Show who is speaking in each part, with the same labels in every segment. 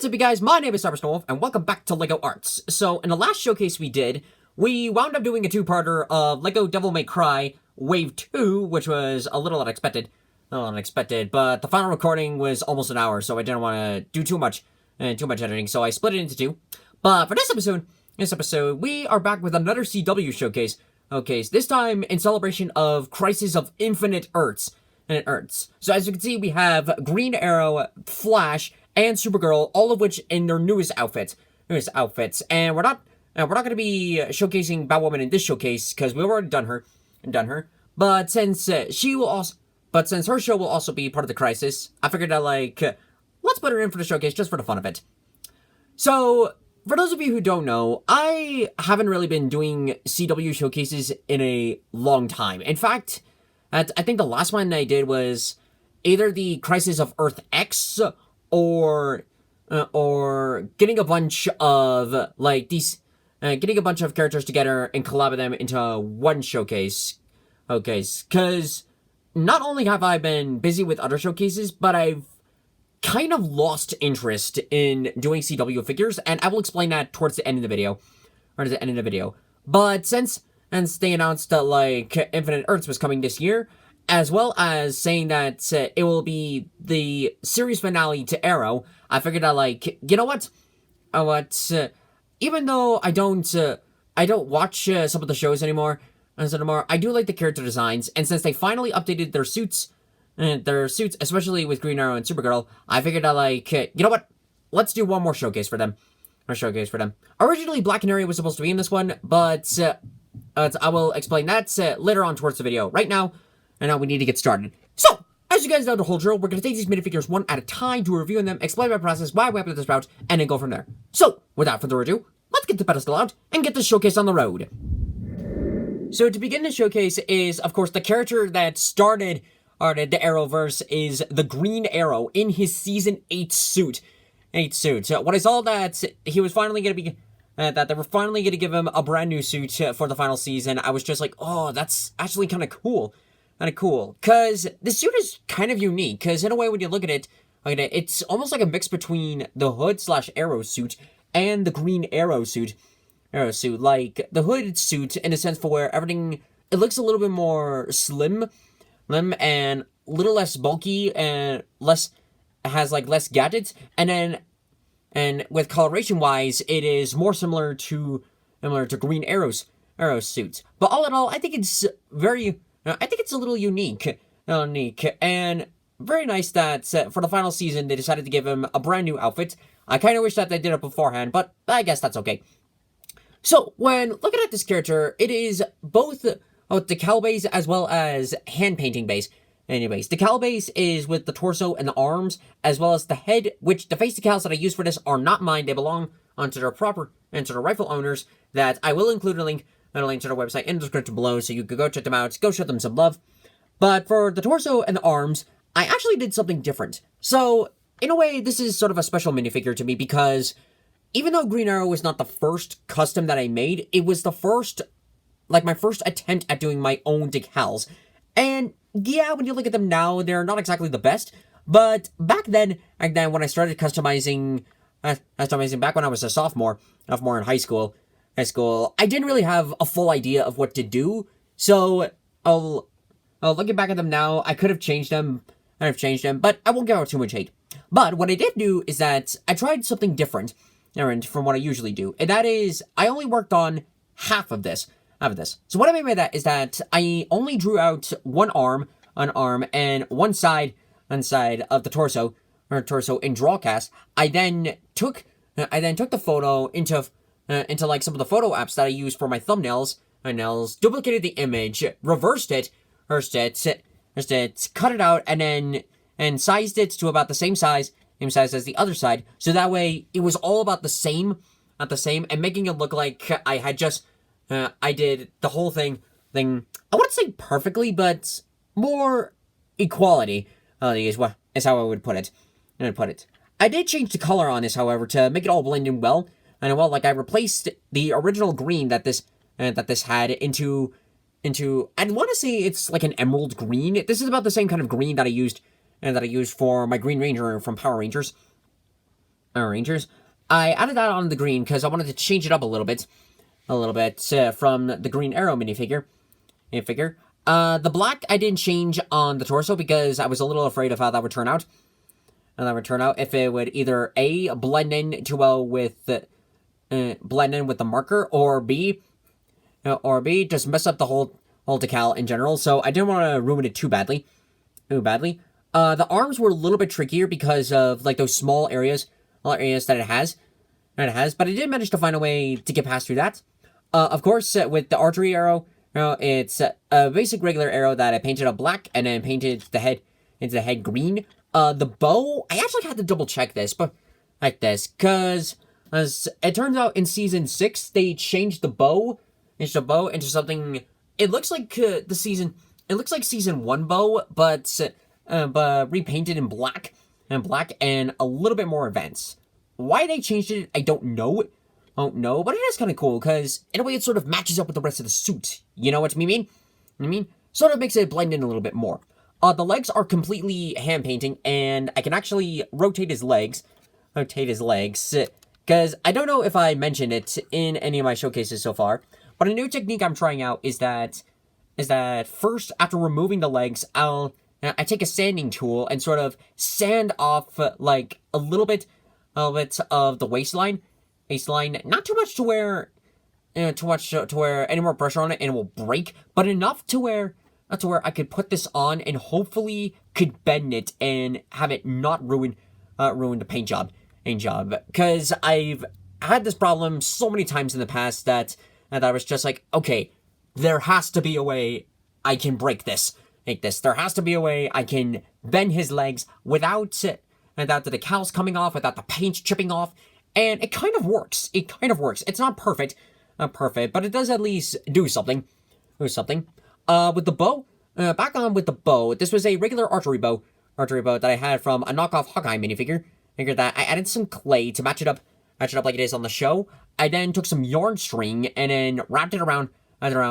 Speaker 1: What's up, you guys? My name is Cyberstorm, and welcome back to LEGO Arts. So, in the last showcase we did, we wound up doing a two-parter of LEGO Devil May Cry Wave 2, which was a little unexpected. But the final recording was almost an hour, so I didn't want to do too much editing, so I split it into two. But for this episode, we are back with another CW showcase. Okay, this time in celebration of Crisis of Infinite Earths. So as you can see, we have Green Arrow, Flash, and Supergirl, all of which in their newest outfits. And we're not going to be showcasing Batwoman in this showcase because we've already done her. But since her show will also be part of the Crisis, I figured that let's put her in for the showcase just for the fun of it. So for those of you who don't know, I haven't really been doing CW showcases in a long time. In fact, I think the last one I did was either the Crisis of Earth X or getting a bunch of getting a bunch of characters together and collab them into one showcase. Okay, because not only have I been busy with other showcases, but I've kind of lost interest in doing CW figures, and I will explain that towards the end of the video. But since they announced that Infinite Earths was coming this year, as well as saying that it will be the series finale to Arrow, I figured that you know what? Even though I don't watch some of the shows anymore, I do like the character designs, and since they finally updated their suits, especially with Green Arrow and Supergirl, I figured that you know what? Let's do one more showcase for them. Originally, Black Canary was supposed to be in this one, but I will explain that later on towards the video. Right now we need to get started. So, as you guys know the whole drill, we're going to take these minifigures one at a time to review them, explain my process, why we went this route, and then go from there. So, without further ado, let's get the pedestal out and get this showcase on the road. So, to begin the showcase is, of course, the character that started the Arrowverse is the Green Arrow in his Season 8 suit. So, when I saw that he was finally going to be... that they were finally going to give him a brand new suit for the final season, I was just like, oh, that's actually kind of cool. Because the suit is kind of unique, because in a way when you look at it, it's almost like a mix between the Hood/Arrow suit and the Green Arrow suit. Like, the Hood suit, in a sense, for where everything, it looks a little bit more slim, and a little less bulky, and has less gadgets, and with coloration-wise, it is more similar to Green Arrow's suits. But all in all, I think it's a little unique, and very nice that for the final season they decided to give him a brand new outfit. I kind of wish that they did it beforehand, but I guess that's okay. So, when looking at this character, it is both decal base as well as hand painting base. Anyways, decal base is with the torso and the arms, as well as the head, which the face decals that I use for this are not mine. They belong to their rightful owners, that I will include a link to their website in the description below, so you could go check them out, go show them some love. But for the torso and the arms, I actually did something different. So, in a way, this is sort of a special minifigure to me, because even though Green Arrow was not the first custom that I made, it was the first, my first attempt at doing my own decals. And yeah, when you look at them now, they're not exactly the best, but back then when I started customizing back when I was a sophomore in high school, I didn't really have a full idea of what to do. So, looking back at them now, I could have changed them, but I won't give out too much hate. But what I did do is that I tried something different from what I usually do, and that is, I only worked on half of this. So what I mean by that is that I only drew out an arm, and one side of the torso in Drawcast. I then took the photo into some of the photo apps that I use for my thumbnails, duplicated the image, reversed it, cut it out, and sized it to about the same size as the other side. So that way it was all about the same, and making it look like I had just I did the whole thing. I wouldn't say perfectly, but more equality is how I would put it. I did change the color on this, however, to make it all blend in well. And I replaced the original green that this had into I want to say it's like an emerald green. This is about the same kind of green that I used for my Green Ranger from Power Rangers. Rangers. I added that on the green because I wanted to change it up a little bit from the Green Arrow minifigure. The black I didn't change on the torso because I was a little afraid of how that would turn out. And that would turn out if it would either A, blend in too well with the marker, or B, just mess up the whole decal in general. So I didn't want to ruin it too badly. The arms were a little bit trickier because of like those small areas that it has. But I did manage to find a way to get past through that. Of course, with the archery arrow, it's a basic regular arrow that I painted up black and then painted the head into the head green. The bow, I actually had to double check this, but like this, because as it turns out in season 6, they changed the bow into something. It looks like season 1 bow, but repainted in black and a little bit more advanced. Why they changed it, I don't know. But it is kind of cool because in a way it sort of matches up with the rest of the suit. You know what I mean? Sort of makes it blend in a little bit more. The legs are completely hand painting, and I can actually rotate his legs, because I don't know if I mentioned it in any of my showcases so far, but a new technique I'm trying out is that first, after removing the legs, I take a sanding tool and sort of sand off like a little bit of the waistline, not too much to where any more pressure on it and it will break, but enough to where I could put this on and hopefully could bend it and have it not ruin the paint job. Because I've had this problem so many times in the past that I was just like, okay, there has to be a way I can break this. There has to be a way I can bend his legs without the decals coming off, without the paint chipping off, and it kind of works. It's not perfect, but it does at least do something. With the bow, back on with the bow. This was a regular archery bow that I had from a knockoff Hawkeye minifigure. Figured that I added some clay to match it up like it is on the show. I then took some yarn string and then wrapped it around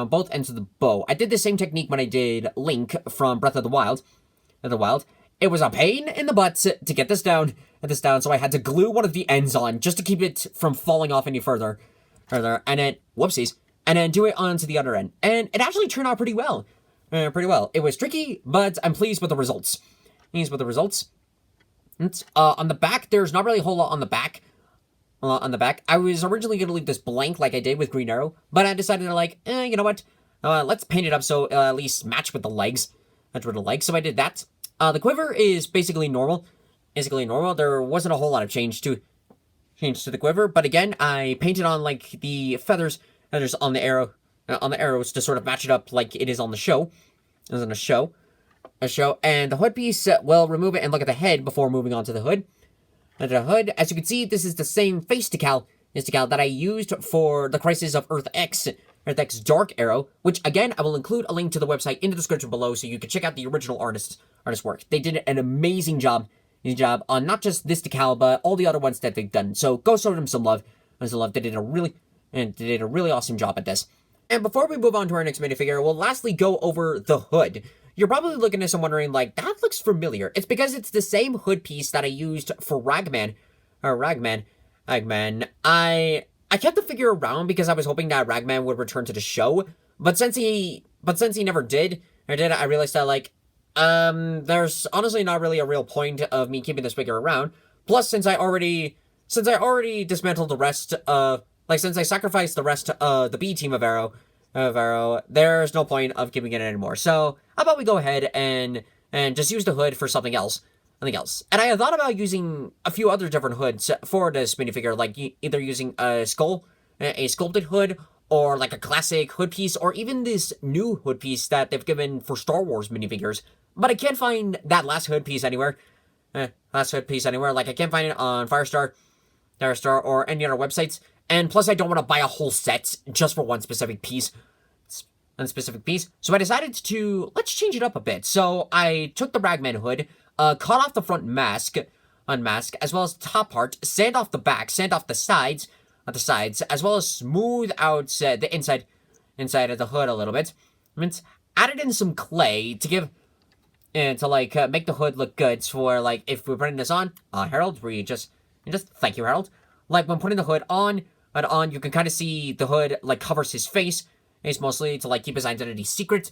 Speaker 1: both ends of the bow. I did the same technique when I did Link from Breath of the Wild. It was a pain in the butt to get this down, so I had to glue one of the ends on just to keep it from falling off any further, and then whoopsies, and then do it onto the other end, and it actually turned out pretty well. It was tricky, but I'm pleased with the results. On the back, there's not really a whole lot on the back. I was originally going to leave this blank like I did with Green Arrow, but I decided to you know what? Let's paint it up so it'll at least match with the legs. So I did that. The quiver is basically normal. There wasn't a whole lot of change to the quiver, but again, I painted on like the feathers on the arrows to sort of match it up like it is on the show. And the hood piece, well, remove it and look at the head before moving on to the hood. As you can see, this is the same face decal that I used for the Crisis of Earth X Dark Arrow, which again, I will include a link to the website in the description below so you can check out the original artist's work. They did an amazing job on not just this decal, but all the other ones that they've done. So go show them some love. They did a really awesome job at this. And before we move on to our next minifigure, we'll lastly go over the hood. You're probably looking at this and wondering, like, that looks familiar. It's because it's the same hood piece that I used for Ragman. I kept the figure around because I was hoping that Ragman would return to the show, but since he never did, I realized that, there's honestly not really a real point of me keeping this figure around. Plus, since I already dismantled the rest of, since I sacrificed the rest of the B team of Arrow, there's no point of keeping it anymore. So, how about we go ahead and just use the hood for something else. And I had thought about using a few other different hoods for this minifigure, like either using a sculpted hood, or like a classic hood piece, or even this new hood piece that they've given for Star Wars minifigures. But I can't find that last hood piece anywhere. Like, I can't find it on Firestar, or any other websites. And plus, I don't want to buy a whole set just for one specific piece. So I decided to, let's change it up a bit. So I took the Ragman hood, cut off the front unmask, as well as the top part, sand off the back, sand off the sides, as well as smooth out the inside of the hood a little bit. And added in some clay to give, make the hood look good. For, if we're putting this on, Harold, we just And just thank you, Harold. Like when putting the hood on, you can kind of see the hood like covers his face. It's mostly to like keep his identity secret,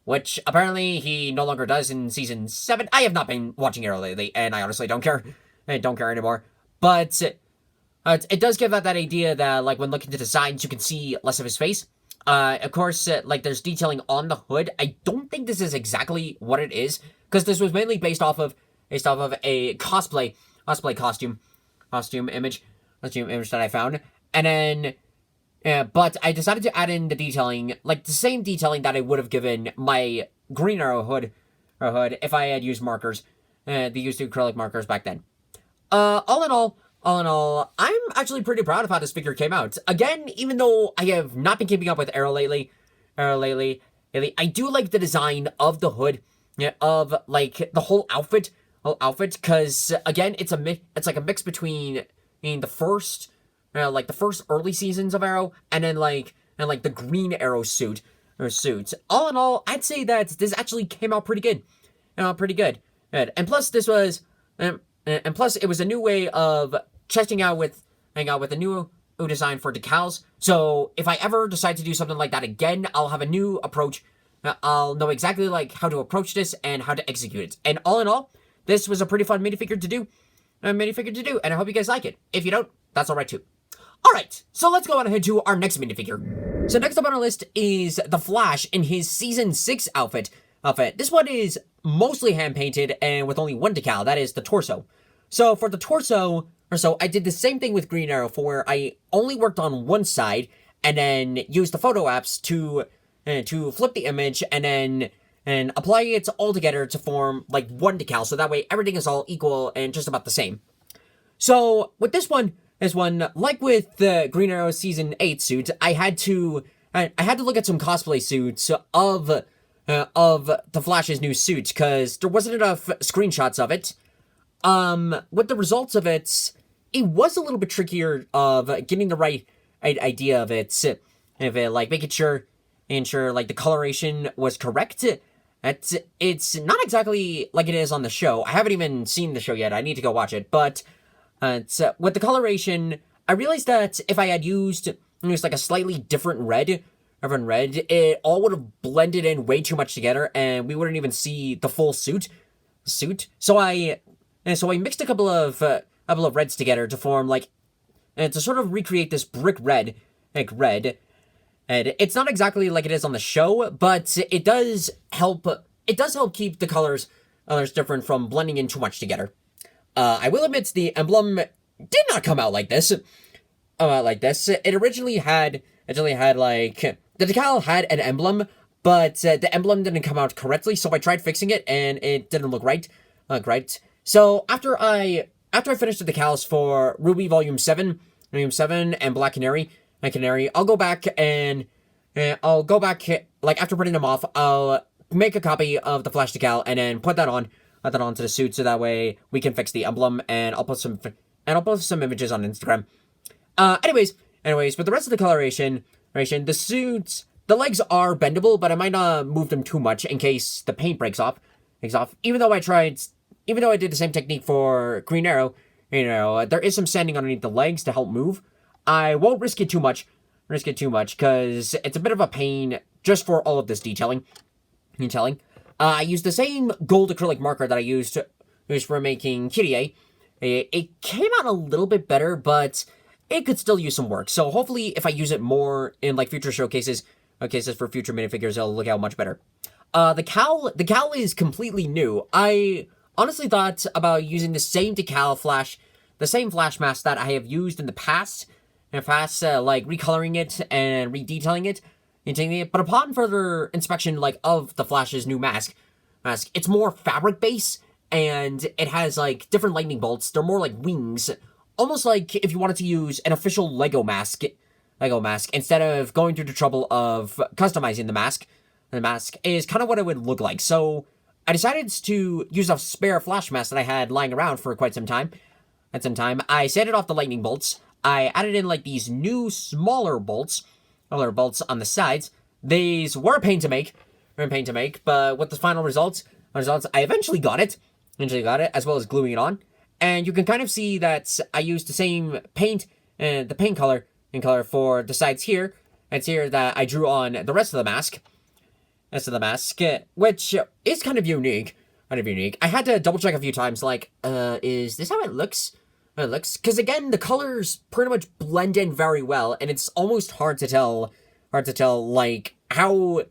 Speaker 1: which apparently he no longer does in season 7. I have not been watching Arrow lately, and I honestly don't care. I don't care anymore. But it does give that idea that like when looking to the sides, you can see less of his face. Of course, like there's detailing on the hood. I don't think this is exactly what it is, because this was mainly based off of a cosplay costume image that I found, and then but I decided to add in the detailing, like the same detailing that I would have given my Green Arrow hood if I had used markers, the used acrylic markers back then. All in all, I'm actually pretty proud of how this figure came out. Again, even though I have not been keeping up with Arrow lately, I do like the design of the hood, of like the whole outfit, because again, it's like a mix between the first early seasons of Arrow, and then the Green Arrow suit. All in all, I'd say that this actually came out pretty good. And plus, this was, and plus, it was a new way of testing out with a new design for decals. So if I ever decide to do something like that again, I'll have a new approach. I'll know exactly like how to approach this and how to execute it. And all in all, this was a pretty fun minifigure to do. And I hope you guys like it. If you don't, that's alright too. Alright, so let's go on ahead to our next minifigure. So next up on our list is the Flash in his Season 6 outfit. This one is mostly hand-painted and with only one decal, that is the torso. So for the torso, I did the same thing with Green Arrow, for where I only worked on one side, and then used the photo apps to flip the image, and then apply it all together to form like one decal, so that way everything is all equal and just about the same. So with this one, like with the Green Arrow Season 8 suit, I had to look at some cosplay suits of the Flash's new suit, because there wasn't enough screenshots of it. With the results of it, it was a little bit trickier of getting the right idea of it, like making sure like the coloration was correct. It's not exactly like it is on the show. I haven't even seen the show yet. I need to go watch it, but with the coloration, I realized that if I had used like a slightly different red, it all would have blended in way too much together, and we wouldn't even see the full suit. So I mixed a couple of reds together to form to sort of recreate this brick red, and it's not exactly like it is on the show, but it does help. It does help keep the colors different from blending in too much together. I will admit the emblem did not come out like this. It originally had like the decal had an emblem, but the emblem didn't come out correctly. So I tried fixing it, and it didn't look right. So after I finished the decals for Ruby Volume 7 and Black Canary, I'll go back like after printing them off, I'll make a copy of the Flash decal and then put that onto the suit, so that way we can fix the emblem, and I'll post some images on Instagram. Anyways, with the rest of the coloration, the suits, the legs are bendable, but I might not move them too much in case the paint breaks off. Even though I did the same technique for Green Arrow, there is some sanding underneath the legs to help move. I won't risk it too much, because it's a bit of a pain just for all of this detailing. I used the same gold acrylic marker that I used for making Kyrie. It came out a little bit better, but it could still use some work. So hopefully, if I use it more in like future showcases for future minifigures, it'll look out much better. The cowl is completely new. I honestly thought about using the same flash mask that I have used in the past, like recoloring it and redetailing it. But upon further inspection, like of the Flash's new mask, it's more fabric based, and it has like different lightning bolts. They're more like wings, almost like if you wanted to use an official Lego mask instead of going through the trouble of customizing the mask. The mask is kind of what it would look like. So I decided to use a spare Flash mask that I had lying around for quite some time. I sanded off the lightning bolts. I added in like these new smaller bolts on the sides. These were a pain to make, but with the final results, I eventually got it, as well as gluing it on. and you can kind of see that I used the same paint and the paint color for the sides here. It's here that I drew on the rest of the mask. Which is kind of unique. I had to double check a few times, like, is this how it looks? Because again, the colors pretty much blend in very well, and it's almost hard to tell, like, how,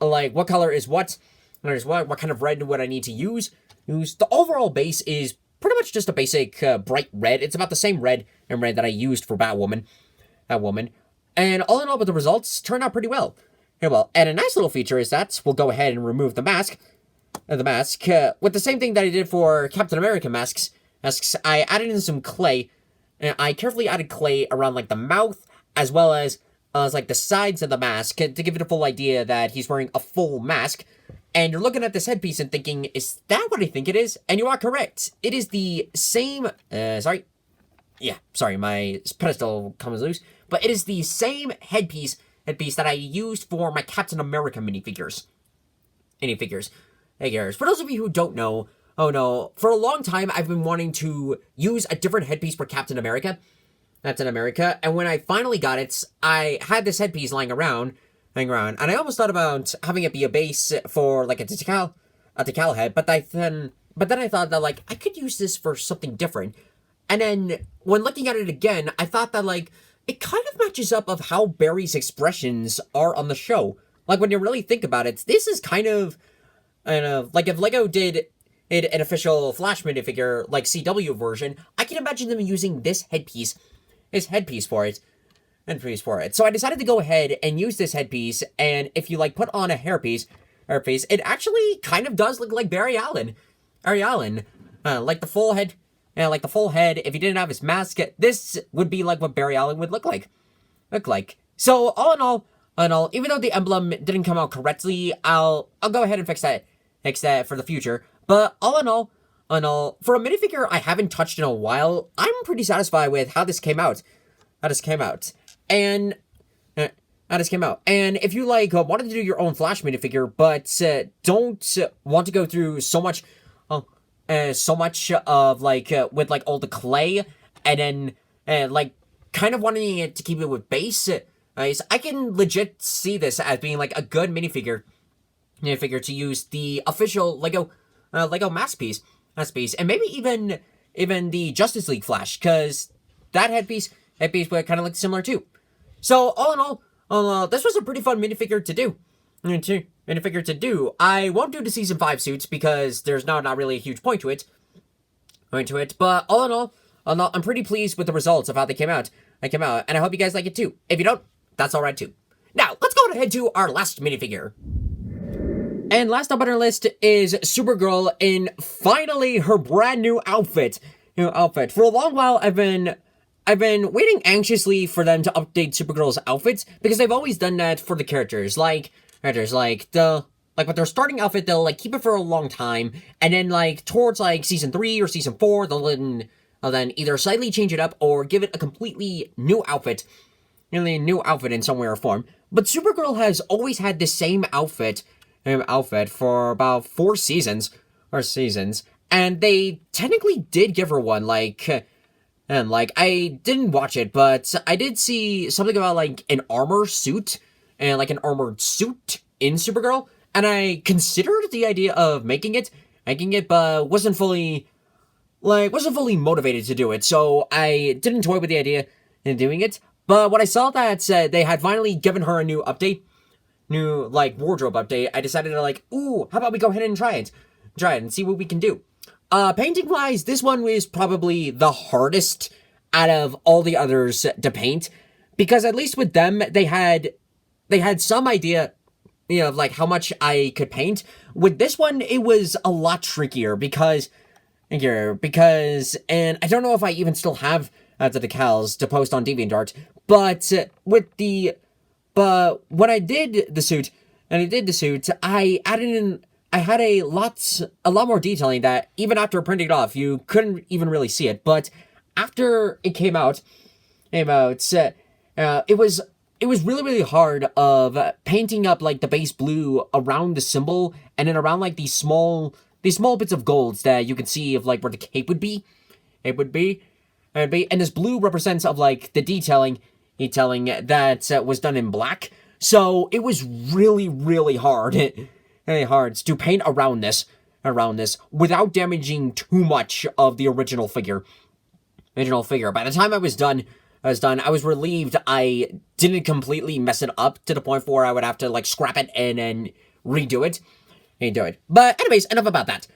Speaker 1: like, what color is what kind of red would I need to use. The overall base is pretty much just a basic bright red. It's about the same red that I used for Batwoman. And all in all, but the results turned out pretty well. And a nice little feature is that we'll go ahead and remove the mask. With the same thing that I did for Captain America masks, I added in some clay. And I carefully added clay around, like, the mouth, as well as like, the sides of the mask, to give it a full idea that he's wearing a full mask. And you're looking at this headpiece and thinking, is that what I think it is? And you are correct. It is the same, sorry, my pedestal comes loose. But it is the same headpiece that I used for my Captain America minifigures. For those of you who don't know, for a long time I've been wanting to use a different headpiece for Captain America. And when I finally got it, I had this headpiece lying around, and I almost thought about having it be a base for, like, a decal head, but then I thought that, like, I could use this for something different. And then, when looking at it again, I thought that, like, it kind of matches up of how Barry's expressions are on the show. Like, when you really think about it, this is kind of, like, if Lego did an official Flash minifigure, like, CW version, I can imagine them using this headpiece for it. So I decided to go ahead and use this headpiece, and if you, like, put on a hairpiece, it actually kind of does look like Barry Allen. Like the full head, if he didn't have his mask, this would be like what Barry Allen would look like. So all in all, even though the emblem didn't come out correctly, I'll go ahead and fix that for the future. But all in all, for a minifigure I haven't touched in a while, I'm pretty satisfied with how this came out. And if you, like, wanted to do your own Flash minifigure, but don't want to go through so much of, like, with, like, all the clay, and then, like, kind of wanting it to keep it with base, so I can legit see this as being, like, a good minifigure to use the official Lego mask piece, and maybe even the Justice League Flash, because that headpiece would kind of look similar too. So all in all, this was a pretty fun minifigure to do. I won't do the season 5 suits because there's not really a huge point to it. But all in all, I'm pretty pleased with the results of how they came out. And I hope you guys like it too. If you don't, that's alright too. Now, let's go ahead to our last minifigure. And last up on our list is Supergirl in finally her brand new outfit. For a long while, I've been waiting anxiously for them to update Supergirl's outfits, because they've always done that for the characters. Like with their starting outfit, they'll, like, keep it for a long time, and then, like, towards, like, season 3 or season 4, they'll then either slightly change it up or give it a completely new outfit. In some way or form. But Supergirl has always had the same outfit for about 4 seasons, and they technically did give her one, and, like, I didn't watch it, but I did see something about, like, an armor suit, and, like, an armored suit in Supergirl, and I considered the idea of making it, but wasn't fully motivated to do it, so I didn't toy with the idea in doing it. But when I saw that they had finally given her a new update, like, wardrobe update, I decided to, like, ooh, how about we go ahead and try it and see what we can do. Painting-wise, this one was probably the hardest out of all the others to paint, because at least with them, they had some idea, of, like, how much I could paint. With this one, it was a lot trickier, because, and I don't know if I even still have the decals to post on DeviantArt, but when I did the suit, I had a lot more detailing that even after printing it off, you couldn't even really see it. But after it came out, it was really, really hard of painting up, like, the base blue around the symbol, and then around, like, these small bits of golds that you can see of, like, where the cape would be. it would be. And this blue represents of like the detailing that was done in black. So it was really, really hard, really hard to paint around this without damaging too much of the original figure. By the time I was done, I was relieved I didn't completely mess it up to the point where I would have to like scrap it and then redo it. But anyways, enough about that.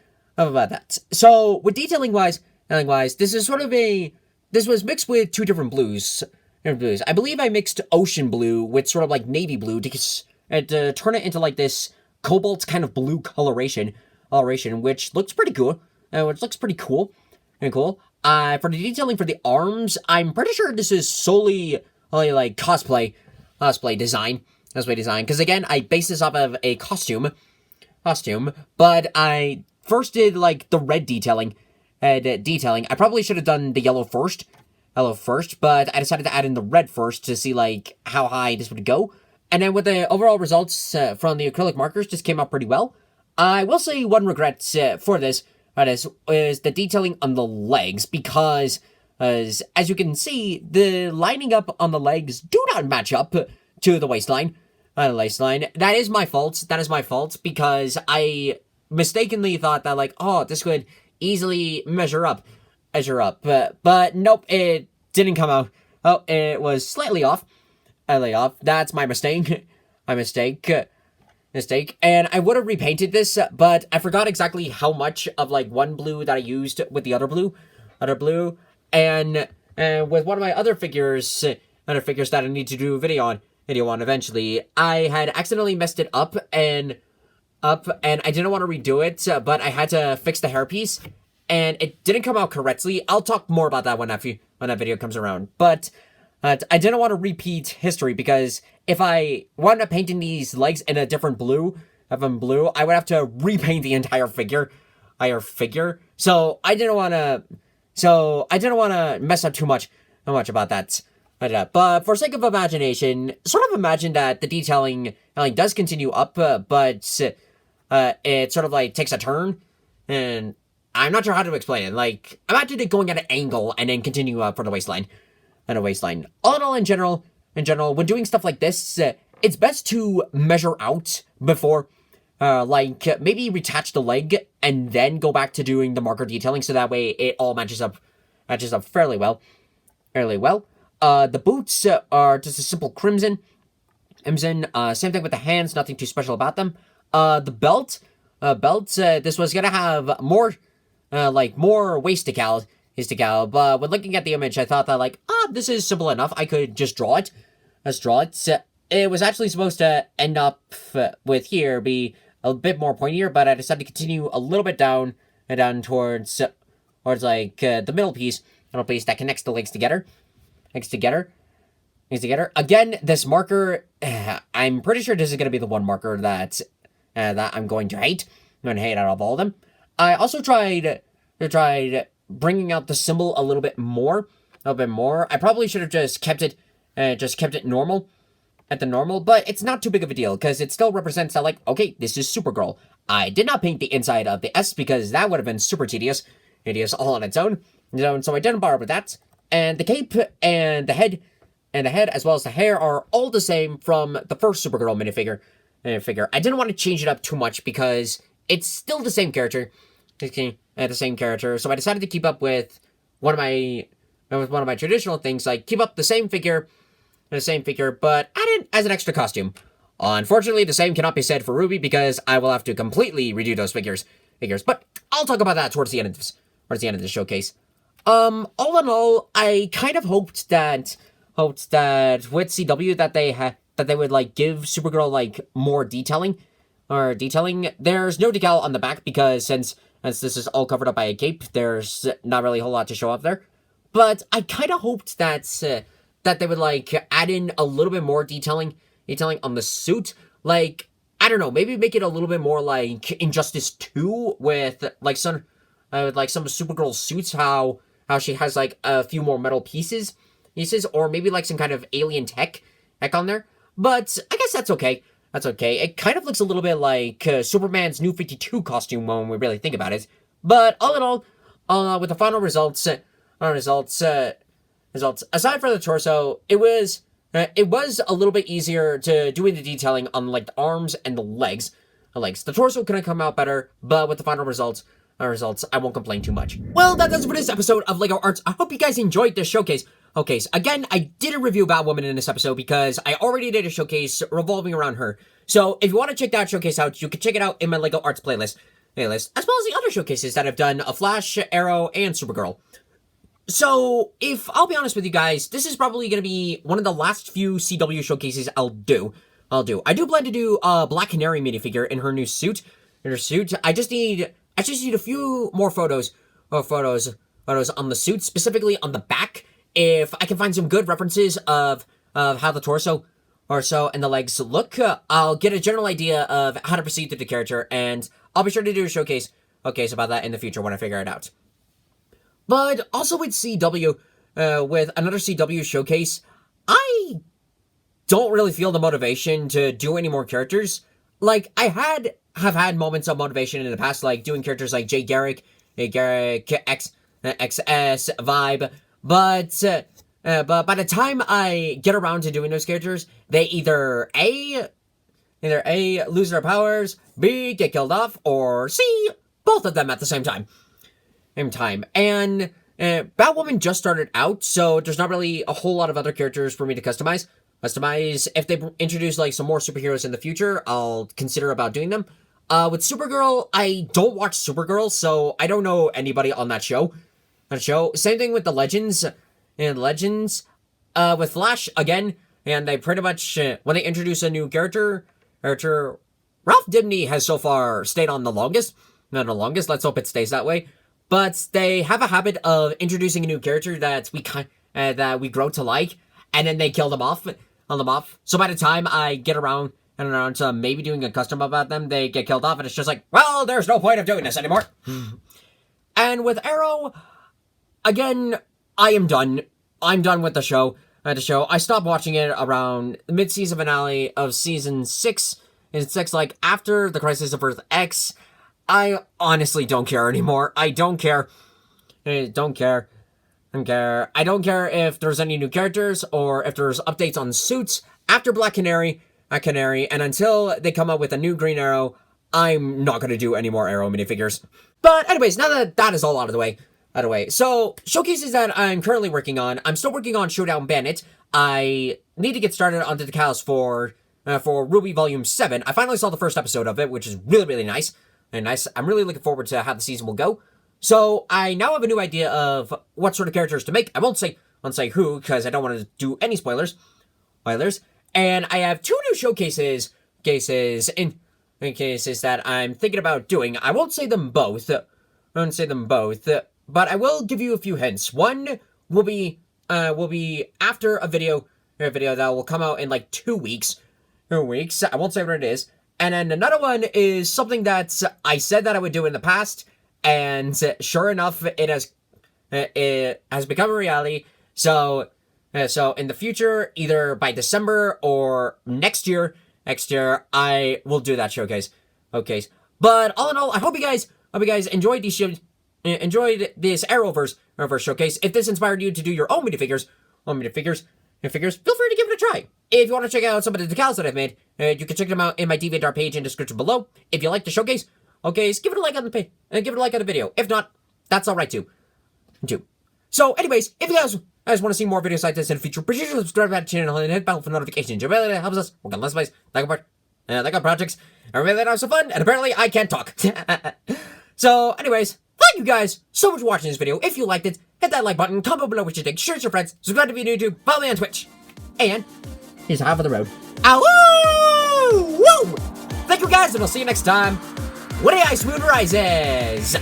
Speaker 1: So with detailing wise, this was mixed with two different blues. I believe I mixed ocean blue with sort of like navy blue to turn it into like this cobalt kind of blue coloration, which looks pretty cool. For the detailing for the arms, I'm pretty sure this is solely like cosplay design. Because again, I based this off of a costume, but I first did like the red detailing. I probably should have done the yellow first, but I decided to add in the red first to see like how high this would go. And then with the overall results from the acrylic markers, just came out pretty well. I will say one regret for this is the detailing on the legs, because as you can see, the lining up on the legs do not match up to the waistline. That is my fault because I mistakenly thought that like, oh, this could easily measure up. But nope, it didn't come out. Oh, it was slightly off. That's my mistake. And I would have repainted this, but I forgot exactly how much of like one blue that I used with the other blue, and with one of my other figures that I need to do a video on eventually, I had accidentally messed it up, and I didn't want to redo it, but I had to fix the hairpiece, and it didn't come out correctly. I'll talk more about that when that video comes around, but I didn't want to repeat history, because if I wound up painting these legs in a different blue, I would have to repaint the entire figure. So I didn't want to mess up too much about that. But for sake of imagination, sort of imagine that the detailing does continue up, but it sort of like takes a turn, and I'm not sure how to explain it. Like, imagine it going at an angle and then continue up for the waistline. All in all, in general, when doing stuff like this, it's best to measure out before, maybe retach the leg and then go back to doing the marker detailing, so that way it all matches up fairly well. The boots are just a simple crimson. Same thing with the hands, nothing too special about them. The belt, this was gonna have more waist decal. But when looking at the image, I thought that this is simple enough. I could just draw it. It was actually supposed to end up with here be a bit more pointier, but I decided to continue a little bit down towards the middle piece that connects the legs together. Again, this marker, I'm pretty sure this is going to be the one marker that I'm going to hate. I'm going to hate out of all of them. I also tried bringing out the symbol a little bit more. I probably should have just kept it normal, but it's not too big of a deal, because it still represents that, okay, this is Supergirl. I did not paint the inside of the S, because that would have been super tedious all on its own. So I didn't bother with that. And the cape and the head as well as the hair are all the same from the first Supergirl minifigure. I didn't want to change it up too much because it's still the same character. So I decided to keep up with one of my traditional things, like keep up the same figure, but add it as an extra costume. Unfortunately, the same cannot be said for Ruby, because I will have to completely redo those figures. But I'll talk about that towards the end of this showcase. All in all, I kind of hoped that with CW that they would give Supergirl more detailing. There's no decal on the back, because since this is all covered up by a cape, there's not really a whole lot to show off there. But I kind of hoped that they would add in a little bit more detailing on the suit. I don't know, maybe make it a little bit more like Injustice 2 with some of Supergirl's suits, how she has a few more metal pieces, or maybe some kind of alien tech on there. But I guess that's okay. It kind of looks a little bit like Superman's New 52 costume when we really think about it. But all in all, with the final results, results. Aside from the torso, it was a little bit easier to do the detailing on like the arms and the legs. The torso couldn't come out better, but with the final results, I won't complain too much. Well, that does it for this episode of LEGO Arts. I hope you guys enjoyed this showcase. Okay, so again, I did a review about Batwoman in this episode because I already did a showcase revolving around her. So if you want to check that showcase out, you can check it out in my LEGO Arts playlist, as well as the other showcases that I've done of Flash, Arrow, and Supergirl. So, if I'll be honest with you guys, this is probably going to be one of the last few CW showcases I'll do. I do plan to do a Black Canary minifigure in her new suit. I just need a few more photos on the suit, specifically on the back. If I can find some good references of how the torso and the legs look, I'll get a general idea of how to proceed through the character, and I'll be sure to do a showcase about that in the future when I figure it out. But also with CW, with another CW showcase, I don't really feel the motivation to do any more characters. Like, I have had moments of motivation in the past, like doing characters like Garrick, XS, Vibe, but by the time I get around to doing those characters, they either A, lose their powers, B, get killed off, or C, both of them at the same time. And Batwoman just started out, so there's not really a whole lot of other characters for me to customize. If they introduce like some more superheroes in the future, I'll consider about doing them. With Supergirl, I don't watch Supergirl, so I don't know anybody on that show. Same thing with the Legends. With Flash, again, and they pretty much, when they introduce a new character, Ralph Dibny has so far stayed on the longest. Not the longest, let's hope it stays that way. But they have a habit of introducing a new character that we grow to like, and then they kill them off. So by the time I get around to maybe doing a custom about them, they get killed off, and it's just like, well, there's no point of doing this anymore. And with Arrow, again, I am done. I'm done with the show. I stopped watching it around the mid-season finale of season 6. Like after the Crisis of Earth X. I honestly don't care anymore. I don't care. I don't care if there's any new characters or if there's updates on suits after Black Canary, and until they come up with a new Green Arrow, I'm not going to do any more Arrow minifigures. But anyways, now that is all out of the way. So, showcases that I'm currently working on. I'm still working on Showdown Bandit. I need to get started on the decals for Ruby Volume 7. I finally saw the first episode of it, which is really, really nice. I'm really looking forward to how the season will go. So I now have a new idea of what sort of characters to make. I won't say who, because I don't want to do any spoilers. And I have 2 new showcases that I'm thinking about doing. I won't say them both. But I will give you a few hints. One will be after a video that will come out in like 2 weeks. I won't say what it is. And then another one is something that I said that I would do in the past, and sure enough, it has become a reality. So in the future, either by December or next year, I will do that showcase. Okay, but all in all, I hope you guys enjoyed this Arrowverse showcase. If this inspired you to do your own minifigures, feel free to give it a try. If you want to check out some of the decals that I've made, you can check them out in my DeviantArt page in the description below. If you like the showcase, give it a like on the page, and give it a like on the video. If not, that's alright too. So, anyways, if you guys want to see more videos like this in the future, be sure to subscribe to the channel and hit bell for notifications. It really helps us work on less ways, like projects, and really have some fun, and apparently I can't talk. So, anyways, thank you guys so much for watching this video. If you liked it, hit that like button, comment below what you think, share it with your friends, subscribe to me on YouTube, follow me on Twitch, and here's half of the road. Ow! Woo! Thank you guys, and I'll see you next time when the ice moon rises.